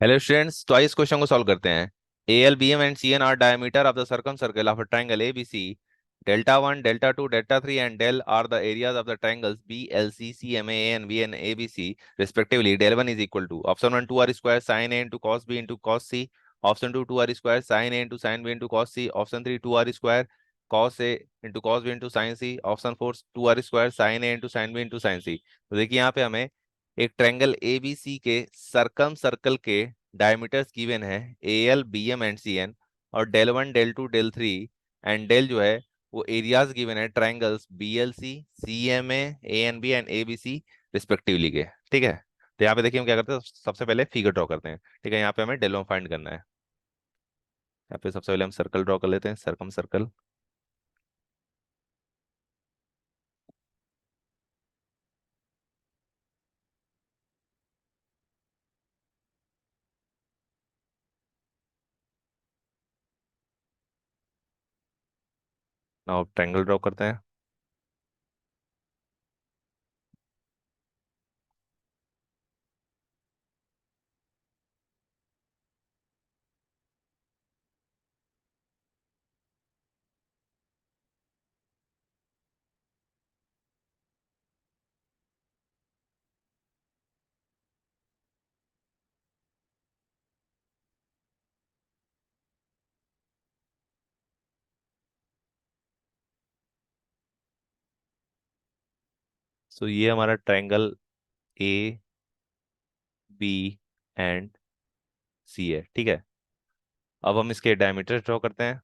Hello students, तो आइए इस क्वेश्चन को सॉल्व करते हैं। A L B M and C N are diameter of the circum circle of a triangle A B C. Delta one, delta two, delta three and del are the areas of the triangles B L C, C M A N B N A B C respectively. Del one is equal to option one 2r² sine A into cos B into cos C. Option two 2r² sine A into sine B into cos C. Option three 2r² cos A into cos B into sine C. Option four 2r² sine A into sine B into sine C. तो देखिए यहाँ पे हमें एक triangle A B C के circumcircle के diameters given है, A L B M and C N, और del one, del two, del three and del जो है वो एरियाज गिवन है triangles B L C M A N B and A B C respectively के। ठीक है, तो यहाँ पे देखिए हम क्या करते हैं, सबसे पहले फिगर ड्रॉ करते हैं। ठीक है, यहाँ पे हमें डेल वन फाइंड करना है। यहाँ पे सबसे पहले हम सर्कल ड्रॉ कर लेते हैं, सरकम सर्कल। नाउ ट्रायंगल ड्रॉ करते हैं। सो ये हमारा ट्रायंगल ए बी एंड सी है। ठीक है, अब हम इसके डायमीटर ड्रॉ करते हैं।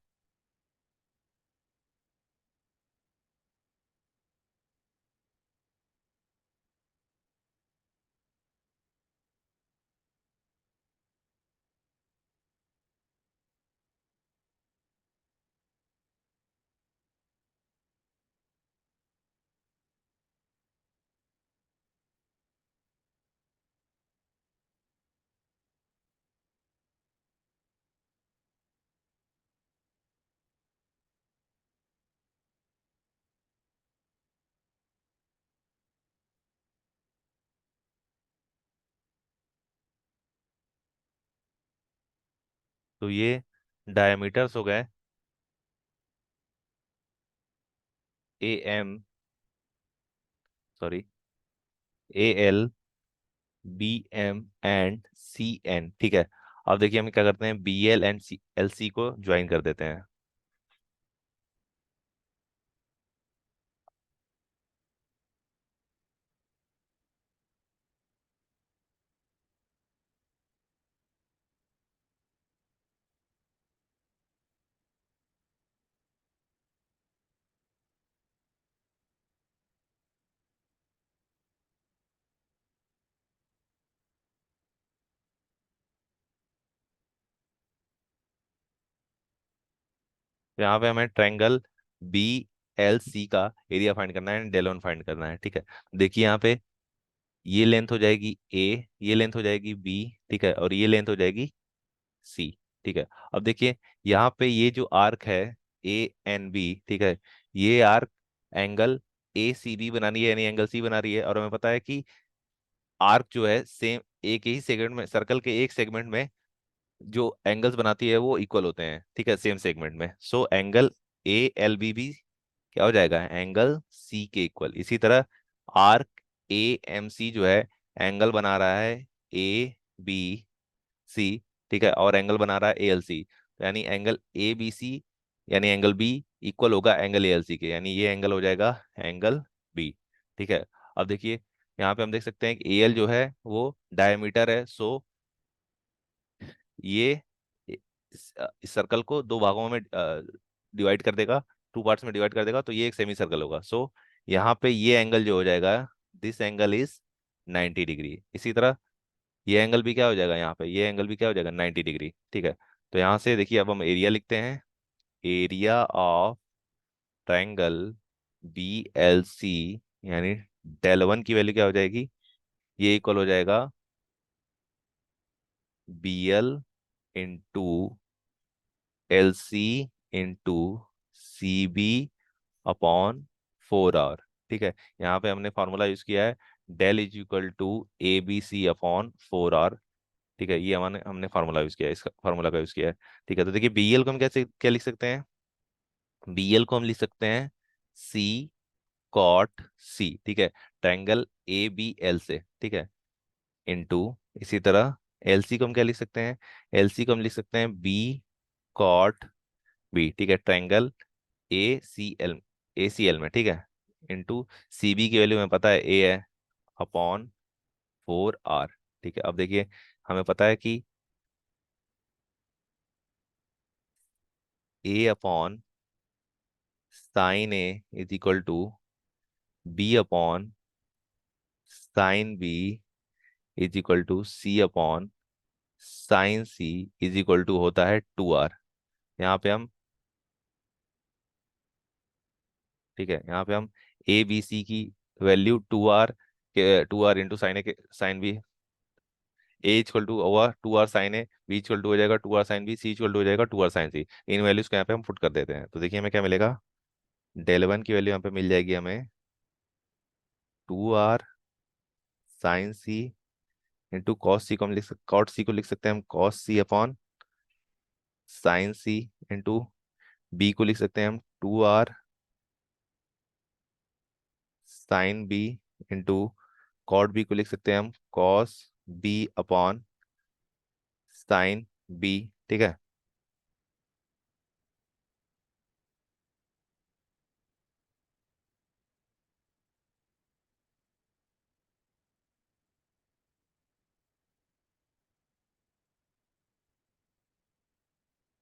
तो ये डायमीटर्स हो गए A M, sorry, A L B M and C N. ठीक है, अब देखिए हम क्या करते हैं, B L and C L C को ज्वाइन कर देते हैं। तो यहाँ पे हमें ट्रायंगल बी एल सी का एरिया फाइंड करना है, डेलोन फाइंड करना है। ठीक है, देखिए यहाँ पे ये लेंथ हो जाएगी ए, ये लेंथ हो जाएगी बी, ठीक है, और ये लेंथ हो जाएगी सी। ठीक है, अब देखिए यहाँ पे ये जो आर्क है ए एन बी, ठीक है, ये arc angle A C B बना रही है, यानी एंगल सी बना रही है। और हमें पता है कि आर्क जो है सेम एक ही सेगमेंट में, सर्कल के एक सेगमेंट में जो एंगल्स बनाती है वो इक्वल होते हैं। ठीक है, सेम सेगमेंट में। So angle A L B भी क्या हो जाएगा, एंगल सी के इक्वल। इसी तरह आर्क ए एम सी जो है एंगल बना रहा है ए बी सी, ठीक है, और एंगल बना रहा है ए एल सी। तो यानी एंगल ए बी सी यानी एंगल बी इक्वल होगा एंगल ए एल सी के, यानी ये एंगल हो जाएगा एंगल बी। ठीक है, अब देखिए यहाँ पे हम देख सकते हैं कि ए एल जो है वो डायमीटर है। सो ये इस सर्कल को दो भागों में डिवाइड कर देगा, टू पार्ट्स में डिवाइड कर देगा, तो ये एक सेमी सर्कल होगा। सो यहाँ पे ये एंगल जो हो जाएगा, दिस एंगल इज 90 डिग्री। इसी तरह ये एंगल भी क्या हो जाएगा, यहाँ पे ये एंगल भी क्या हो जाएगा, 90 डिग्री। ठीक है, तो यहाँ से देखिए अब हम एरिया लिखते हैं। Area of triangle B L C, यानी डेल वन की वैल्यू क्या हो जाएगी, ये इक्वल हो जाएगा B L into L C into C B upon 4 R. ठीक है, यहाँ पे हमने फॉर्मूला यूज किया है, del is equal to A B C upon 4 R. ठीक है, ये हमने हमने फार्मूला यूज किया है, इसका फार्मूला का यूज किया है। ठीक है, तो देखिए बीएल को हम कैसे क्या लिख सकते हैं, बीएल को हम लिख सकते हैं सी कॉट सी, ठीक है, ट्रायंगल ए बी एल से, ठीक है, इनटू, इसी तरह एलसी को हम क्या लिख सकते हैं, एलसी को हम लिख सकते हैं बी कॉट बी, ठीक है, ट्रायंगल ए सी एल में, ठीक है, इनटू सीबी की वैल्यू हमें पता है ए है, अपॉन 4 आर। ठीक है, अब देखिए हमें पता है कि a upon sine a is equal to b upon sine b is equal to c upon sine c is equal to होता है 2 आर। यहाँ पे हम, ठीक है, यहाँ पे हम ए बी सी की वैल्यू 2 आर के 2 आर इंटू साइन ए के sine B, A equal to हुआ 2 are sine A, B equal to हो जाएगा 2 are sine B, C equal to हो जाएगा 2 आर साइन सी। इन वैल्यूज को यहाँ पे हम पुट कर देते हैं, तो देखिए हमें क्या मिलेगा, डेल वन की वैल्यू यहाँ पे मिल जाएगी हमें 2 are sine C into cos c को हम लिख सकते, कॉट सी को लिख सकते हैं हम कॉस सी अपॉन साइन सी, इंटू बी को लिख सकते हैं हम 2 are sine B, into cot B को लिख सकते हैं हम cos B upon sine B. ठीक है,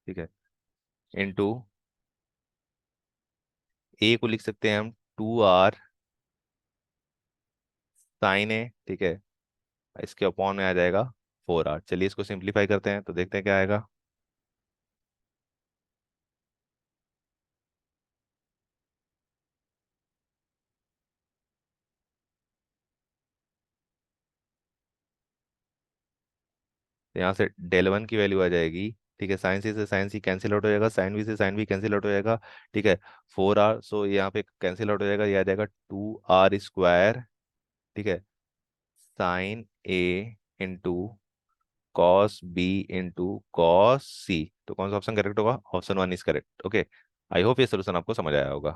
ठीक है, इंटू ए को लिख सकते हैं हम 2 आर साइन ए, ठीक है, इसके अपॉन में आ जाएगा 4 आर। चलिए इसको सिंप्लीफाई करते हैं तो देखते हैं क्या आएगा। तो यहाँ से डेल वन की वैल्यू आ जाएगी, ठीक है, साइन सी से साइन सी कैंसिल आउट हो जाएगा, साइन बी से साइन बी कैंसिल आउट हो जाएगा, ठीक है, 4 आर, सो यहाँ पे कैंसिल आउट हो जाएगा, ये आ जाएगा 2 आर स्क्वायर, ठीक है, साइन ए into cos B into cos c. तो कौन सा ऑप्शन करेक्ट होगा, option one is correct. Okay, I hope ये सोल्यूशन आपको समझ आया होगा।